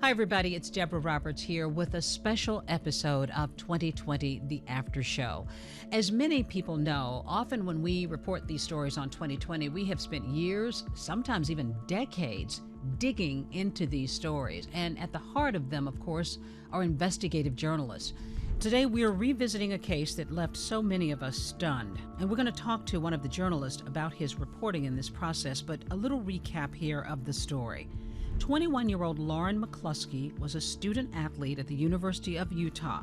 Hi, everybody. It's Deborah Roberts here with a special episode of 2020, The After Show. As many people know, often when we report these stories on 2020, we have spent years, sometimes even decades, digging into these stories. And at the heart of them, of course, are investigative journalists. Today, we are revisiting a case that left so many of us stunned. And we're going to talk to one of the journalists about his reporting in this process, but a little recap here of the story. 21-year-old Lauren McCluskey was a student athlete at the University of Utah.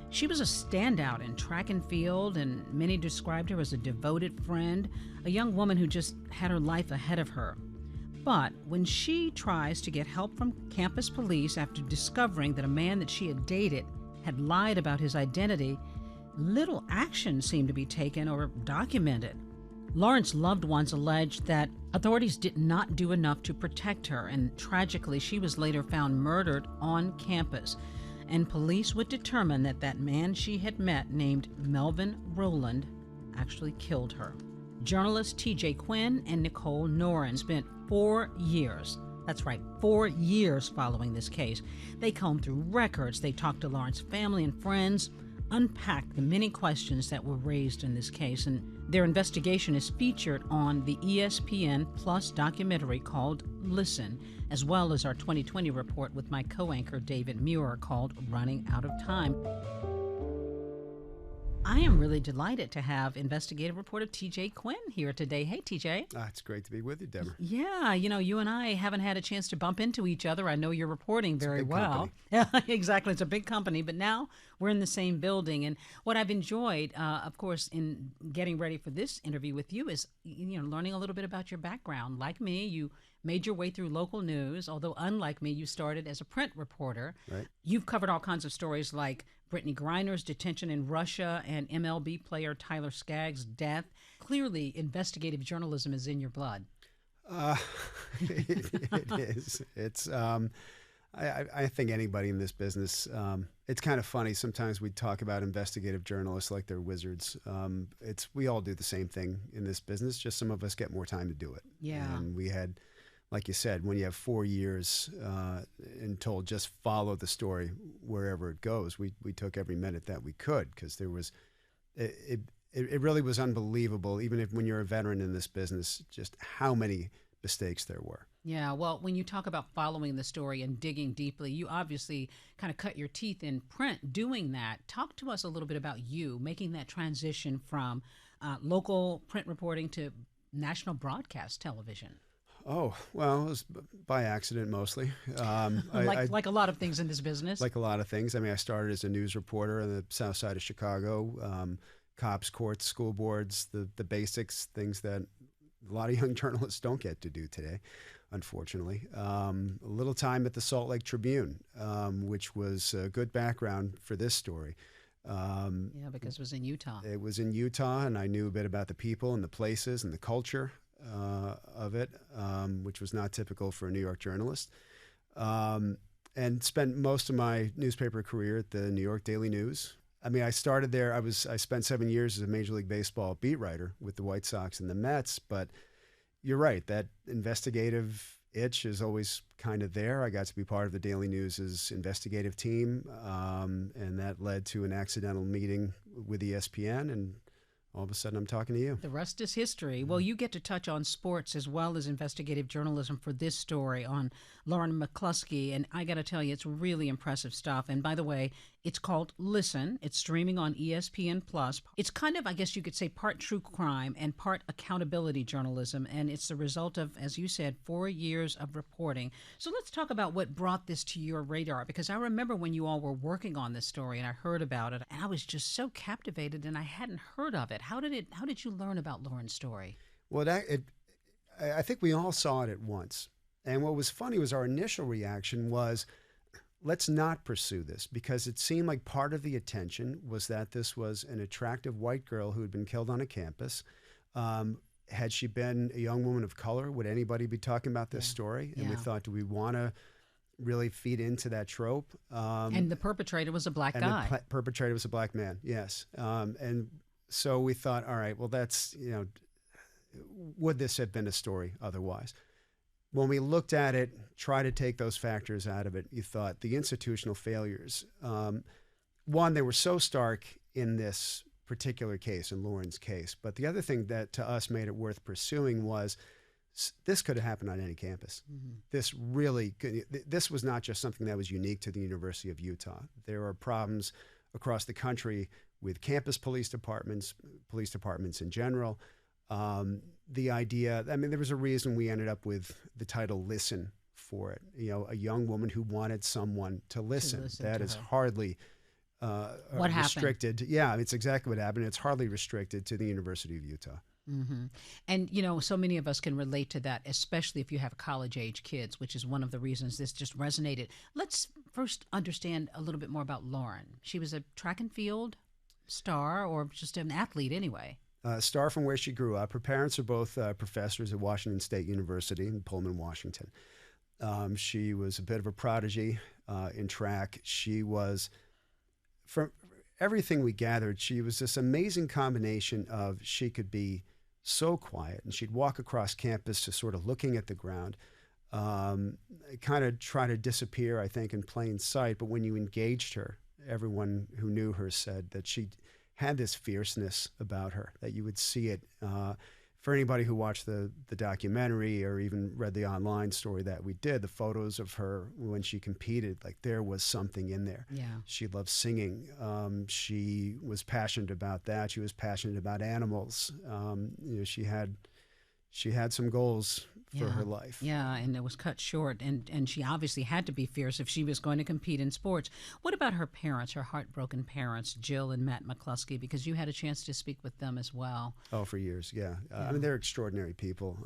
She was a standout in track and field, and many described her as a devoted friend, a young woman who just had her life ahead of her. But when she tries to get help from campus police after discovering that a man that she had dated had lied about his identity, little action seemed to be taken or documented. Lauren's loved ones alleged that authorities did not do enough to protect her, and tragically, she was later found murdered on campus. And police would determine that that man she had met, named Melvin Rowland, actually killed her. Journalists T.J. Quinn and Nicole Noren spent 4 years, that's right, 4 years following this case. They combed through records, they talked to Lauren's family and friends, unpacked the many questions that were raised in this case, and their investigation is featured on the ESPN Plus documentary called Listen, as well as our 2020 report with my co-anchor David Muir called Running Out of Time. I am really delighted to have investigative reporter T.J. Quinn here today. Hey, T.J. It's great to be with you, Deborah. Yeah, you and I haven't had a chance to bump into each other. I know you're reporting very well. Yeah, exactly. It's a big company, but now we're in the same building. And what I've enjoyed, of course, in getting ready for this interview with you is, learning a little bit about your background. Like me, you made your way through local news, although unlike me, you started as a print reporter. Right. You've covered all kinds of stories like Brittany Griner's detention in Russia and MLB player Tyler Skaggs' death. Clearly, investigative journalism is in your blood. It is. It's. I think anybody in this business. It's kind of funny. Sometimes we talk about investigative journalists like they're wizards. We all do the same thing in this business. Just some of us get more time to do it. Yeah. And we had, like you said, when you have 4 years and told just follow the story wherever it goes, we took every minute that we could, because there was, it really was unbelievable, even when you're a veteran in this business, just how many mistakes there were. Yeah, well, when you talk about following the story and digging deeply, you obviously kind of cut your teeth in print doing that. Talk to us a little bit about you making that transition from local print reporting to national broadcast television. Oh, well, it was by accident mostly. Like a lot of things in this business. Like a lot of things. I mean, I started as a news reporter on the south side of Chicago, cops, courts, school boards, the basics, things that a lot of young journalists don't get to do today, unfortunately. A little time at the Salt Lake Tribune, which was a good background for this story. Yeah, because it was in Utah. It was in Utah, and I knew a bit about the people and the places and the culture of it, which was not typical for a New York journalist, and spent most of my newspaper career at the New York Daily News. I mean, I started there. I spent 7 years as a Major League Baseball beat writer with the White Sox and the Mets, but you're right, that investigative itch is always kind of there. I got to be part of the Daily News's investigative team, and that led to an accidental meeting with ESPN, and all of a sudden I'm talking to you. The rest is history. Well, you get to touch on sports as well as investigative journalism for this story on Lauren McCluskey, and I got to tell you, it's really impressive stuff. And by the way, it's called Listen. It's streaming on ESPN Plus. It's kind of, I guess you could say, part true crime and part accountability journalism, and it's the result of, as you said, 4 years of reporting. So let's talk about what brought this to your radar, because I remember when you all were working on this story and I heard about it, and I was just so captivated, and I hadn't heard of it. How did you learn about Lauren's story? Well, I think we all saw it at once. And what was funny was our initial reaction was, let's not pursue this, because it seemed like part of the attention was that this was an attractive white girl who had been killed on a campus. Had she been a young woman of color, would anybody be talking about this story? And we thought, do we want to really feed into that trope? And the perpetrator was a black guy. The perpetrator was a black man, yes. And so we thought, all right, well, that's, would this have been a story otherwise? when we looked at it, try to take those factors out of it, you thought the institutional failures, one, they were so stark in this particular case, in Lauren's case. But the other thing that to us made it worth pursuing was this could have happened on any campus. Mm-hmm. This was not just something that was unique to the University of Utah. There are problems across the country with campus police departments in general. The idea, there was a reason we ended up with the title Listen for it. A young woman who wanted someone to listen. That is hardly what restricted. Happened? Yeah, it's exactly what happened. It's hardly restricted to the University of Utah. Mm-hmm. And, so many of us can relate to that, especially if you have college-age kids, which is one of the reasons this just resonated. Let's first understand a little bit more about Lauren. She was a track and field star, or just an athlete anyway. Star from where she grew up. Her parents are both professors at Washington State University in Pullman, Washington. She was a bit of a prodigy in track. She was, from everything we gathered, she was this amazing combination of she could be so quiet, and she'd walk across campus just sort of looking at the ground, kind of try to disappear, I think, in plain sight. But when you engaged her, everyone who knew her said that she had this fierceness about her, that you would see it. For anybody who watched the documentary or even read the online story that we did, the photos of her when she competed, like there was something in there. Yeah. She loved singing. She was passionate about that. She was passionate about animals. She had some goals for her life. Yeah, and it was cut short. And she obviously had to be fierce if she was going to compete in sports. What about her parents, her heartbroken parents, Jill and Matt McCluskey, because you had a chance to speak with them as well? Oh, for years, yeah. They're extraordinary people.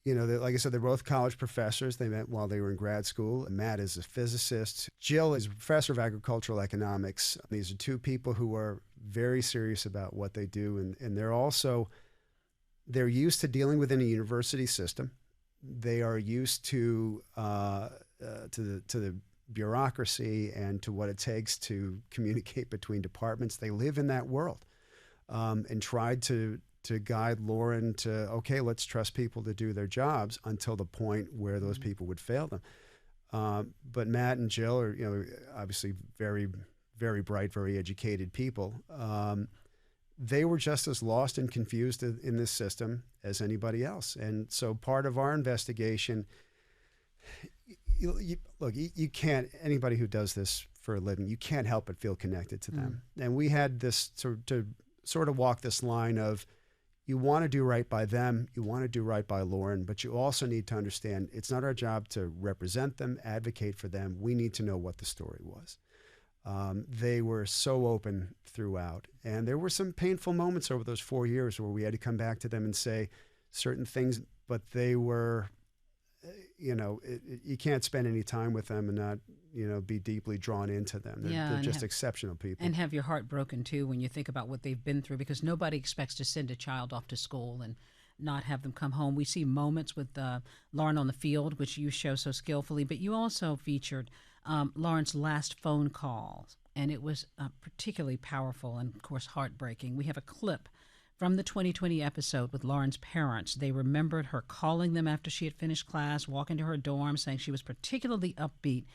Like I said, they're both college professors. They met while they were in grad school. Matt is a physicist. Jill is a professor of agricultural economics. These are two people who are very serious about what they do, and they're used to dealing within a university system. They are used to the bureaucracy and to what it takes to communicate between departments. They live in that world, and tried to guide Lauren to, okay, let's trust people to do their jobs until the point where those people would fail them. But Matt and Jill are, obviously very, very bright, very educated people. They were just as lost and confused in this system as anybody else. And so part of our investigation, you can't, anybody who does this for a living, you can't help but feel connected to them. And we had this to sort of walk this line of, you want to do right by them, you want to do right by Lauren, but you also need to understand it's not our job to represent them, advocate for them. We need to know what the story was. They were so open throughout. And there were some painful moments over those 4 years where we had to come back to them and say certain things, but they were, you can't spend any time with them and not, be deeply drawn into them. They're just exceptional people. And have your heart broken, too, when you think about what they've been through, because nobody expects to send a child off to school and not have them come home. We see moments with Lauren on the field, which you show so skillfully, but you also featured Lauren's last phone call, and it was particularly powerful and, of course, heartbreaking. We have a clip from the 2020 episode with Lauren's parents. They remembered her calling them after she had finished class, walking to her dorm, saying she was particularly upbeat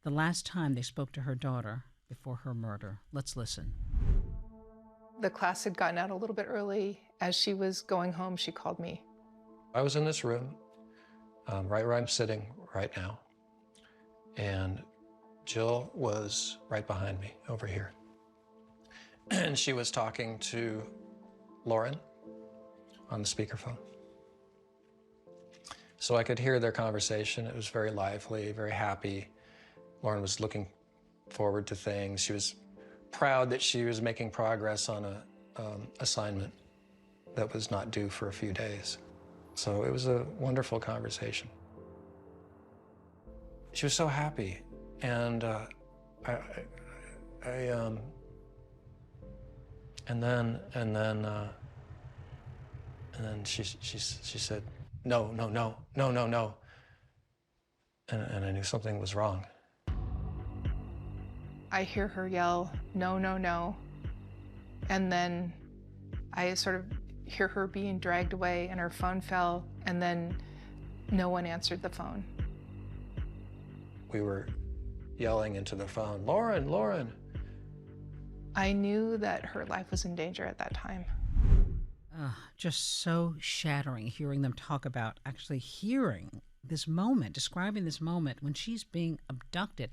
the last time they spoke to her daughter before her murder. Let's listen. The class had gotten out a little bit early. As she was going home, she called me. I was in this room, right where I'm sitting right now, and Jill was right behind me over here. And she was talking to Lauren on the speakerphone. So I could hear their conversation. It was very lively, very happy. Lauren was looking forward to things. She was proud that she was making progress on a assignment that was not due for a few days. So it was a wonderful conversation. She was so happy, and then she said, no, and I knew something was wrong. I hear her yell, no, no, no, and then I sort of hear her being dragged away, and her phone fell, and then No one answered the phone. We were yelling into the phone, "Lauren, Lauren." I knew that her life was in danger at that time. Just so shattering hearing them talk about actually hearing this moment, describing this moment when she's being abducted.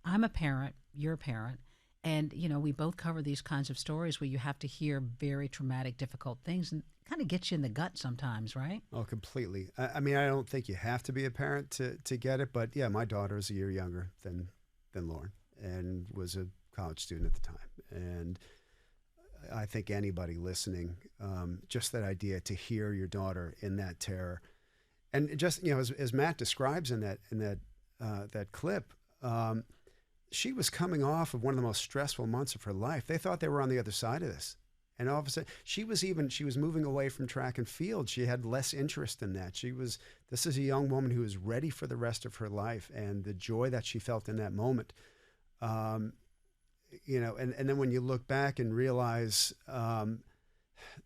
I'm a parent, you're a parent, and we both cover these kinds of stories where you have to hear very traumatic, difficult things, and kind of gets you in the gut sometimes, right? Oh, completely. I mean, I don't think you have to be a parent to get it, but yeah, my daughter is a year younger than Lauren and was a college student at the time. And I think anybody listening, just that idea to hear your daughter in that terror, and just as Matt describes in that clip, she was coming off of one of the most stressful months of her life. They thought they were on the other side of this, and all of a sudden she was moving away from track and field. She had less interest in that. This is a young woman who was ready for the rest of her life, and the joy that she felt in that moment. And then when you look back and realize the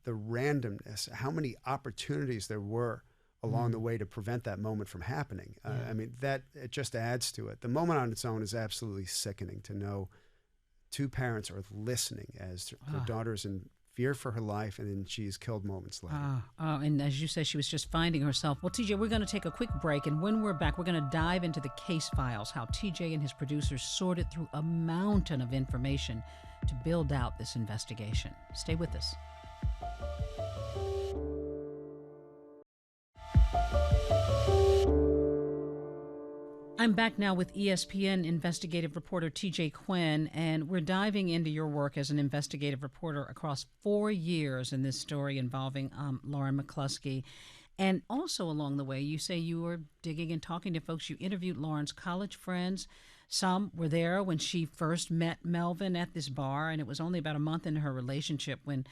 randomness, how many opportunities there were along the way to prevent that moment from happening. I mean, it just adds to it. The moment on its own is absolutely sickening to know two parents are listening as their daughter's in fear for her life, and then she's killed moments later. And as you said, she was just finding herself. Well, TJ, we're going to take a quick break, and when we're back, we're going to dive into the case files, how TJ and his producers sorted through a mountain of information to build out this investigation. Stay with us. I'm back now with ESPN investigative reporter TJ Quinn, and we're diving into your work as an investigative reporter across 4 years in this story involving Lauren McCluskey. And also along the way, you say you were digging and talking to folks. You interviewed Lauren's college friends. Some were there when she first met Melvin at this bar, and it was only about a month into her relationship when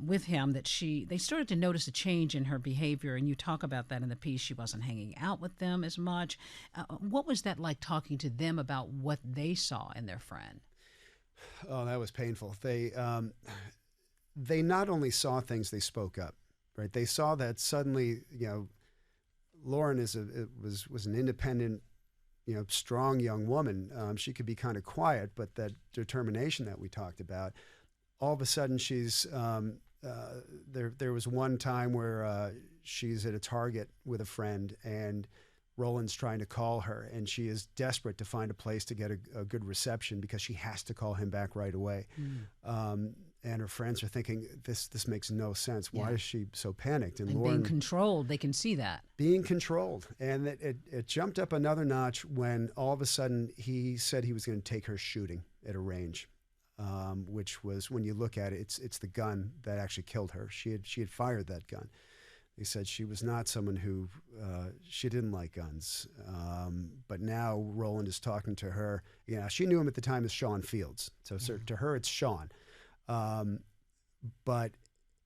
with him that they started to notice a change in her behavior, and you talk about that in the piece. She wasn't hanging out with them as much. What was that like, talking to them about what they saw in their friend? Oh, that was painful. They not only saw things, they spoke up, right? They saw that suddenly, Lauren was an independent, strong young woman. She could be kind of quiet, but that determination that we talked about, all of a sudden she's there was one time where she's at a Target with a friend, and Roland's trying to call her, and she is desperate to find a place to get a good reception because she has to call him back right away. And her friends are thinking, this makes no sense. Why is she so panicked? And Lauren, being controlled, they can see that. Being controlled. And it jumped up another notch when all of a sudden he said he was going to take her shooting at a range. Which was, when you look at it, it's the gun that actually killed her. She had fired that gun. They said she was not someone who she didn't like guns. But now Roland is talking to her. She knew him at the time as Sean Fields. So to her, it's Sean. But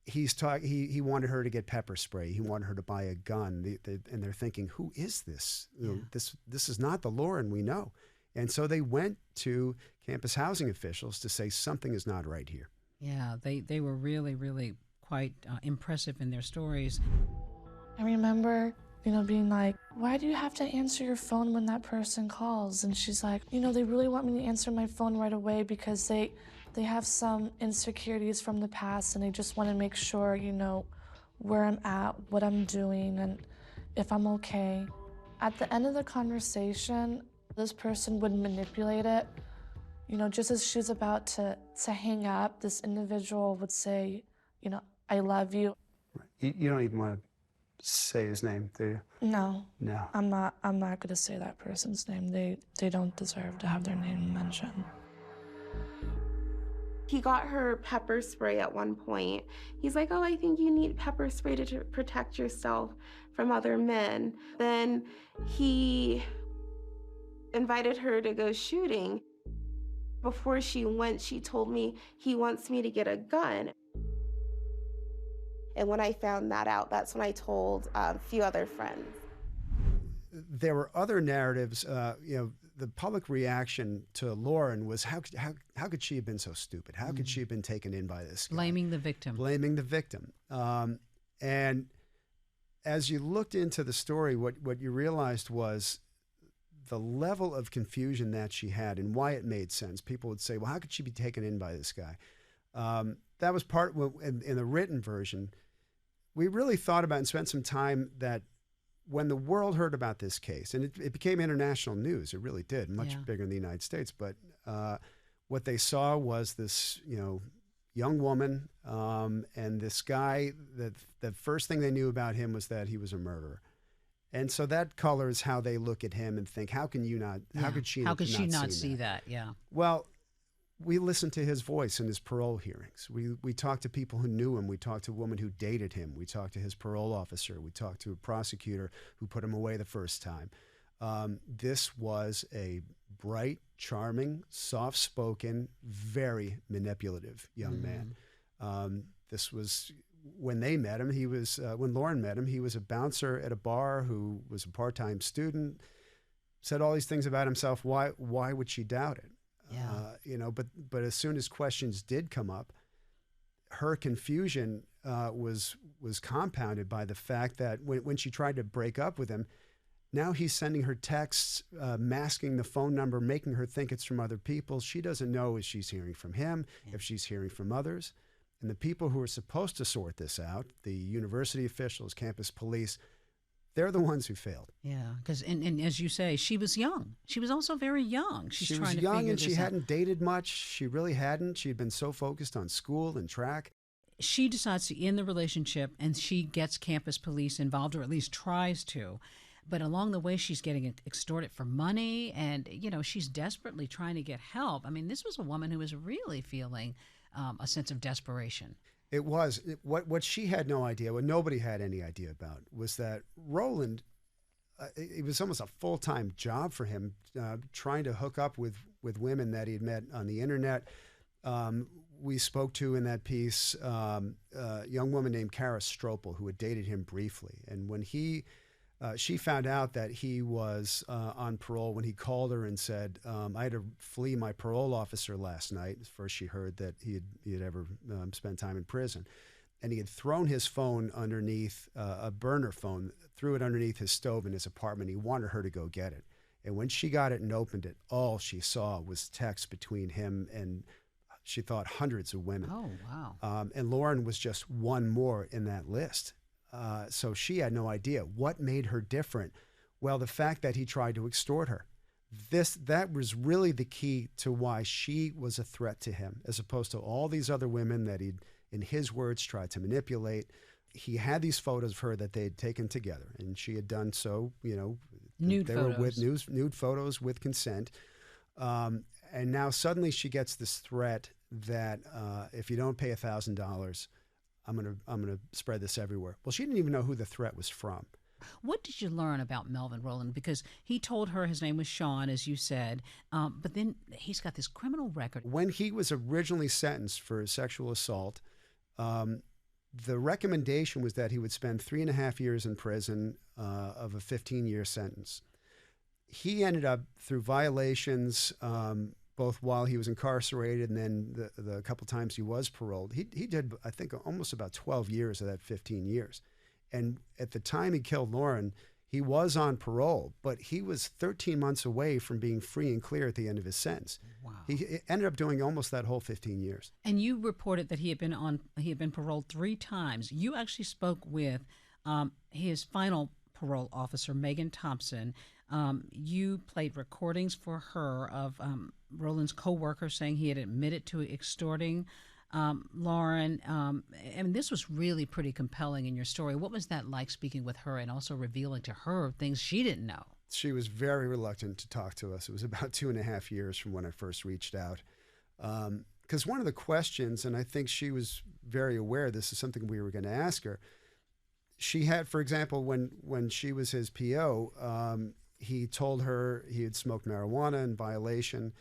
he wanted her to get pepper spray. He wanted her to buy a gun. And they're thinking, who is this? This is not the Lauren we know. And so they went to campus housing officials to say something is not right here. Yeah, they were really, really quite impressive in their stories. I remember, being like, why do you have to answer your phone when that person calls? And she's like, they really want me to answer my phone right away because they have some insecurities from the past, and they just want to make sure, where I'm at, what I'm doing, and if I'm okay. At the end of the conversation, this person would manipulate it. Just as she's about to hang up, this individual would say, I love you. You don't even want to say his name, do you? No. No. I'm not going to say that person's name. They don't deserve to have their name mentioned. He got her pepper spray at one point. He's like, oh, I think you need pepper spray to protect yourself from other men. Then he invited her to go shooting. Before she went, she told me he wants me to get a gun. And when I found that out, that's when I told a few other friends. There were other narratives. The public reaction to Lauren was, how could she have been so stupid? How could she have been taken in by this guy? Blaming the victim. Blaming the victim. And as you looked into the story, what you realized was the level of confusion that she had and why it made sense. People would say, well, how could she be taken in by this guy? That was part in the written version. We really thought about and spent some time that when the world heard about this case, and it became international news, it really did, much bigger in the United States. But what they saw was this, young woman, and this guy, the first thing they knew about him was that he was a murderer. And so that colors how they look at him and think, how could she not see that? Yeah. Well, we listened to his voice in his parole hearings. We talked to people who knew him. We talked to a woman who dated him. We talked to his parole officer. We talked to a prosecutor who put him away the first time. This was a bright, charming, soft-spoken, very manipulative young man. This was, when they met him, when Lauren met him, he was a bouncer at a bar who was a part-time student, said all these things about himself. Why would she doubt it? Yeah. But as soon as questions did come up, her confusion was compounded by the fact that when she tried to break up with him, now he's sending her texts, masking the phone number, making her think it's from other people. She doesn't know if she's hearing from him, if she's hearing from others. And the people who are supposed to sort this out, the university officials, campus police, they're the ones who failed. Yeah, because and as you say, she was young. She was also very young. She was young, and she hadn't dated much. She really hadn't. She'd been so focused on school and track. She decides to end the relationship, and she gets campus police involved, or at least tries to. But along the way, she's getting extorted for money, and she's desperately trying to get help. I mean, this was a woman who was really feeling a sense of desperation. It was. What she had no idea, what nobody had any idea about, was that Roland, it was almost a full-time job for him, trying to hook up with women that he had met on the internet. We spoke to in that piece a young woman named Kara Stropel, who had dated him briefly. And when she found out that he was on parole, when he called her and said, I had to flee my parole officer last night. First she heard that he had ever spent time in prison. And he had thrown his phone underneath, a burner phone, threw it underneath his stove in his apartment. He wanted her to go get it. And when she got it and opened it, all she saw was text between him and, she thought, hundreds of women. Oh, wow. And Lauren was just one more in that list. So she had no idea. What made her different? Well, the fact that he tried to extort her. That was really the key to why she was a threat to him, as opposed to all these other women that he'd, in his words, tried to manipulate. He had these photos of her that they'd taken together, and she had done so, nude were with nude photos with consent. And now suddenly she gets this threat that if you don't pay $1,000, I'm gonna spread this everywhere. Well, she didn't even know who the threat was from. What did you learn about Melvin Rowland? Because he told her his name was Sean, as you said, but then he's got this criminal record. When he was originally sentenced for sexual assault, the recommendation was that he would spend 3.5 years in prison of a 15-year sentence. He ended up, through violations, both while he was incarcerated and then the couple times he was paroled, he did, I think, almost about 12 years of that 15 years. And at the time he killed Lauren, he was on parole, but he was 13 months away from being free and clear at the end of his sentence. Wow. He ended up doing almost that whole 15 years. And you reported that he had been paroled 3 times. You actually spoke with his final parole officer, Megan Thompson. You played recordings for her of Roland's co-worker saying he had admitted to extorting Lauren. And this was really pretty compelling in your story. What was that like, speaking with her and also revealing to her things she didn't know? She was very reluctant to talk to us. It was about 2.5 years from when I first reached out. Because one of the questions, and I think she was very aware this is something we were going to ask her, she had, for example, when she was his PO, he told her he had smoked marijuana in violation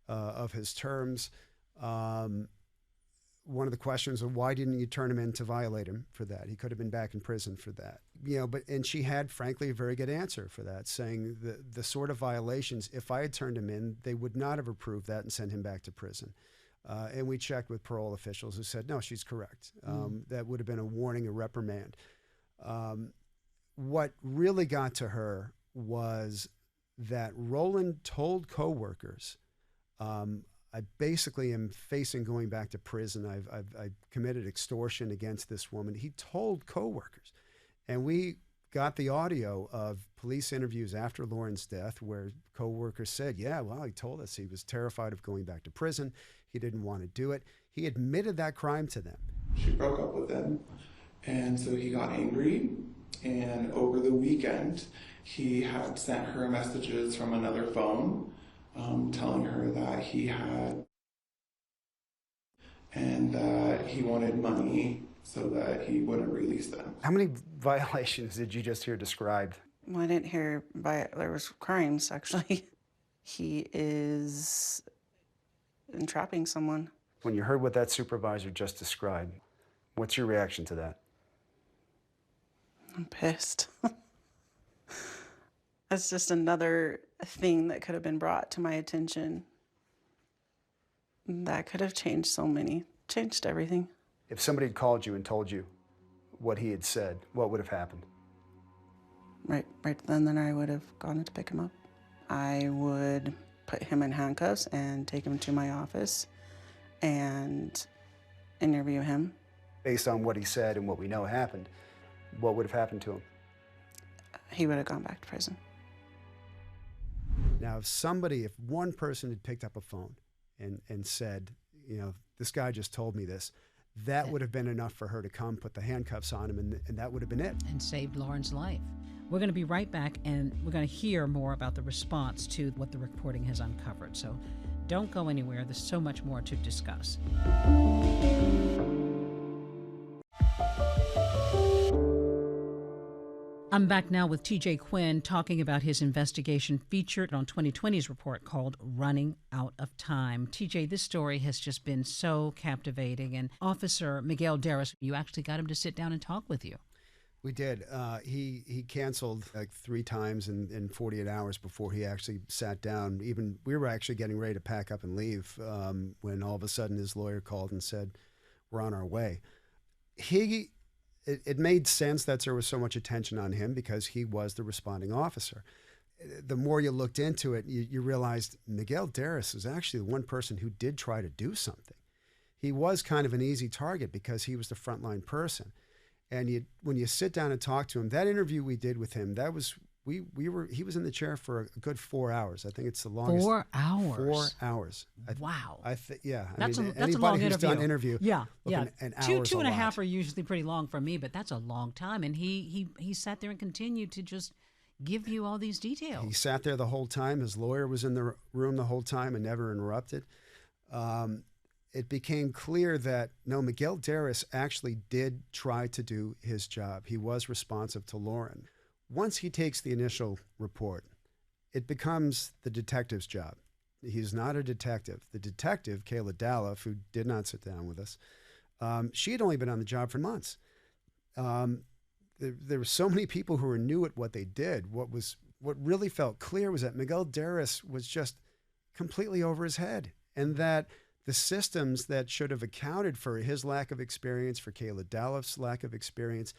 of his terms. One of the questions was, why didn't you turn him in to violate him for that? He could have been back in prison for that. And she had, frankly, a very good answer for that, saying the sort of violations, if I had turned him in, they would not have approved that and sent him back to prison. And we checked with parole officials who said, no, she's correct. That would have been a warning, a reprimand. what really got to her was that Roland told coworkers, I basically am facing going back to prison. I've committed extortion against this woman. He told coworkers. And we got the audio of police interviews after Lauren's death where coworkers said, yeah, well, he told us he was terrified of going back to prison. He didn't want to do it. He admitted that crime to them. She broke up with him, and so he got angry. And over the weekend, he had sent her messages from another phone telling her that he had and that he wanted money so that he wouldn't release them. How many violations did you just hear described? Well, I didn't hear there was crimes, actually. He is entrapping someone. When you heard what that supervisor just described, what's your reaction to that? I'm pissed. That's just another thing that could have been brought to my attention. That could have changed everything. If somebody had called you and told you what he had said, what would have happened? Right then I would have gone to pick him up. I would put him in handcuffs and take him to my office and interview him. Based on what he said and what we know happened, what would have happened to him? He would have gone back to prison. Now, if one person had picked up a phone and said, this guy just told me this, that would have been enough for her to come, put the handcuffs on him, and that would have been it. And saved Lauren's life. We're going to be right back, and we're going to hear more about the response to what the reporting has uncovered. So don't go anywhere. There's so much more to discuss. I'm back now with T.J. Quinn talking about his investigation featured on 2020's report called Running Out of Time. T.J., this story has just been so captivating. And Officer Miguel Darris, you actually got him to sit down and talk with you. We did. He canceled like 3 times in 48 hours before he actually sat down. Even we were actually getting ready to pack up and leave when all of a sudden his lawyer called and said, we're on our way. It made sense that there was so much attention on him because he was the responding officer. The more you looked into it, you realized Miguel Darris is actually the one person who did try to do something. He was kind of an easy target because he was the frontline person. And when you sit down and talk to him, that interview we did with him, that was he was in the chair for a good 4 hours. I think it's the longest. 4 hours. 4 hours. Wow. That's a long who's interview. Done interview. Yeah. An hour two and a half are usually pretty long for me, but that's a long time. And he sat there and continued to just give you all these details. He sat there the whole time. His lawyer was in the room the whole time and never interrupted. It became clear that Miguel Darris actually did try to do his job. He was responsive to Lauren. Once he takes the initial report, it becomes the detective's job. He's not a detective. The detective, Kayla Dalloff, who did not sit down with us, she had only been on the job for months. There were so many people who were new at what they did. What really felt clear was that Miguel Darris was just completely over his head, and that the systems that should have accounted for his lack of experience, for Kayla Dalloff's lack of experience,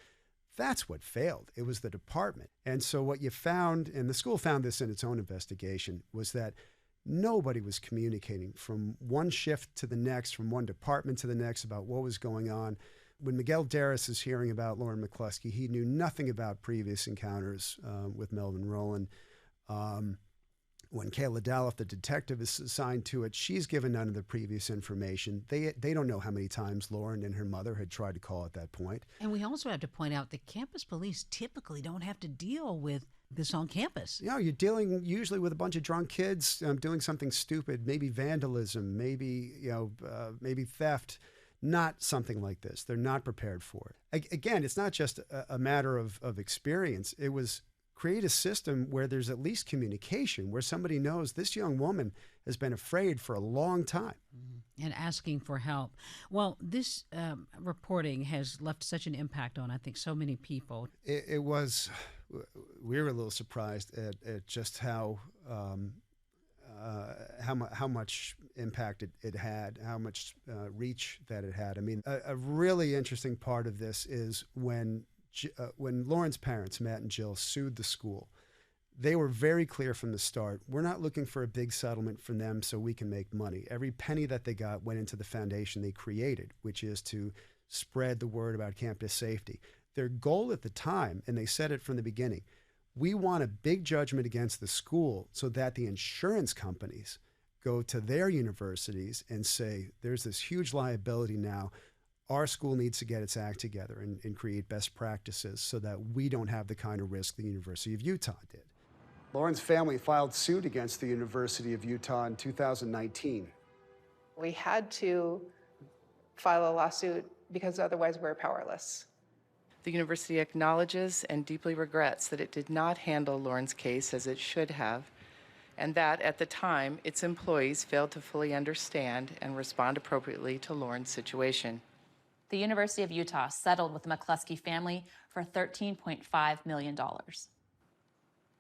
that's what failed. It was the department. And so what you found, and the school found this in its own investigation, was that nobody was communicating from one shift to the next, from one department to the next about what was going on. When Miguel Darris is hearing about Lauren McCluskey, he knew nothing about previous encounters with Melvin Rowland. When Kayla Dalloff, the detective, is assigned to it, she's given none of the previous information. They don't know how many times Lauren and her mother had tried to call at that point. And we also have to point out that campus police typically don't have to deal with this on campus. You're dealing usually with a bunch of drunk kids doing something stupid, maybe vandalism, maybe theft. Not something like this. They're not prepared for it. Again, it's not just a matter of experience. It was create a system where there's at least communication, where somebody knows this young woman has been afraid for a long time. And asking for help. Well, this reporting has left such an impact on, I think, so many people. We were a little surprised at just how much impact it had, how much reach that it had. I mean, a really interesting part of this is when when Lauren's parents, Matt and Jill, sued the school, they were very clear from the start. We're not looking for a big settlement from them so we can make money. Every penny that they got went into the foundation they created, which is to spread the word about campus safety. Their goal at the time, and they said it from the beginning, we want a big judgment against the school so that the insurance companies go to their universities and say, there's this huge liability now. Our school needs to get its act together and create best practices so that we don't have the kind of risk the University of Utah did. Lauren's family filed suit against the University of Utah in 2019. We had to file a lawsuit because otherwise we're powerless. The university acknowledges and deeply regrets that it did not handle Lauren's case as it should have, and that at the time, its employees failed to fully understand and respond appropriately to Lauren's situation. The University of Utah settled with the McCluskey family for $13.5 million.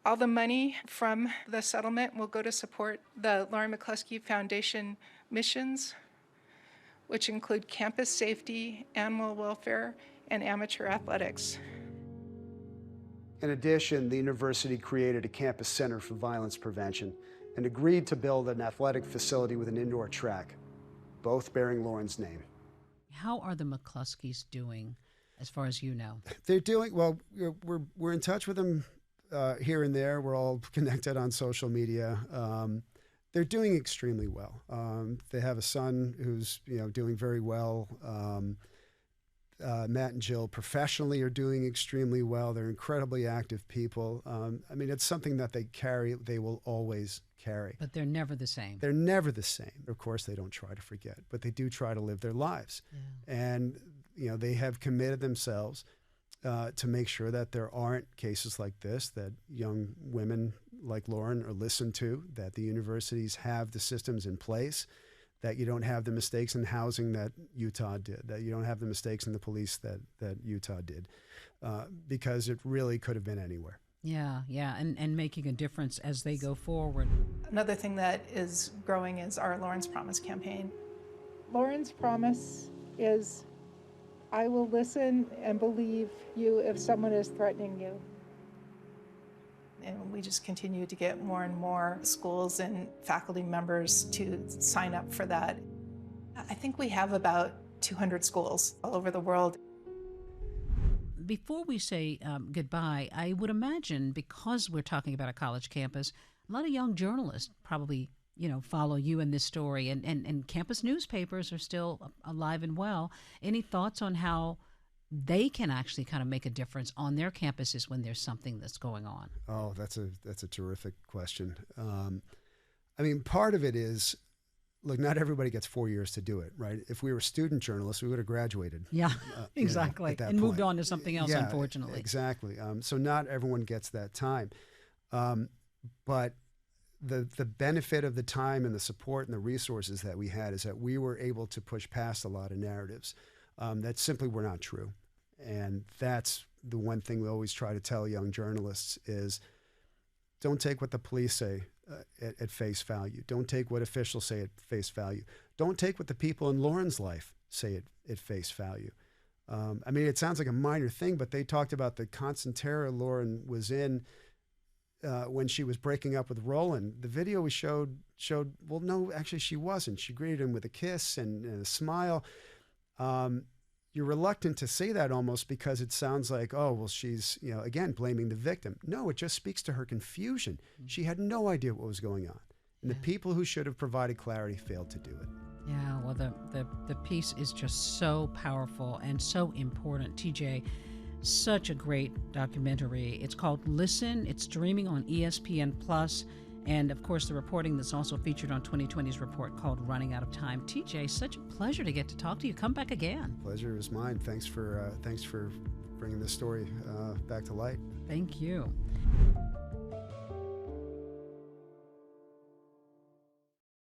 All the money from the settlement will go to support the Lauren McCluskey Foundation missions, which include campus safety, animal welfare, and amateur athletics. In addition, the university created a campus center for violence prevention and agreed to build an athletic facility with an indoor track, both bearing Lauren's name. How are the McCluskeys doing, as far as you know? They're doing well. We're in touch with them here and there. We're all connected on social media. They're doing extremely well. They have a son who's doing very well. Matt and Jill professionally are doing extremely well. They're incredibly active people. I mean, it's something that they carry. They will always carry. But they're never the same. They're never the same. Of course, they don't try to forget, but they do try to live their lives. Yeah. And they have committed themselves to make sure that there aren't cases like this, that young women like Lauren are listened to, that the universities have the systems in place, that you don't have the mistakes in housing that Utah did, that you don't have the mistakes in the police that Utah did, because it really could have been anywhere. Yeah, and making a difference as they go forward. Another thing that is growing is our Lauren's Promise campaign. Lauren's Promise is, I will listen and believe you if someone is threatening you. And we just continue to get more and more schools and faculty members to sign up for that. I think we have about 200 schools all over the world. Before we say goodbye, I would imagine, because we're talking about a college campus, a lot of young journalists probably follow you in this story, and campus newspapers are still alive and well. Any thoughts on how they can actually kind of make a difference on their campuses when there's something that's going on? Oh, that's a terrific question. I mean, part of it is, look, not everybody gets 4 years to do it, right? If we were student journalists, we would have graduated. Yeah, exactly. At that and point. Moved on to something else, unfortunately. Exactly. So not everyone gets that time. But the benefit of the time and the support and the resources that we had is that we were able to push past a lot of narratives that simply were not true. And that's the one thing we always try to tell young journalists is, don't take what the police say at face value. Don't take what officials say at face value. Don't take what the people in Lauren's life say at face value. I mean, it sounds like a minor thing, but they talked about the constant terror Lauren was in when she was breaking up with Roland. The video we showed, well, no, actually she wasn't. She greeted him with a kiss and a smile. You're reluctant to say that almost because it sounds like, oh, well, she's, again, blaming the victim. No, it just speaks to her confusion. She had no idea what was going on. And the people who should have provided clarity failed to do it. Yeah, well, the piece is just so powerful and so important. TJ, such a great documentary. It's called Listen. It's streaming on ESPN+. And, of course, the reporting that's also featured on 2020's report called Running Out of Time. TJ, such a pleasure to get to talk to you. Come back again. Pleasure is mine. Thanks for bringing this story back to light. Thank you.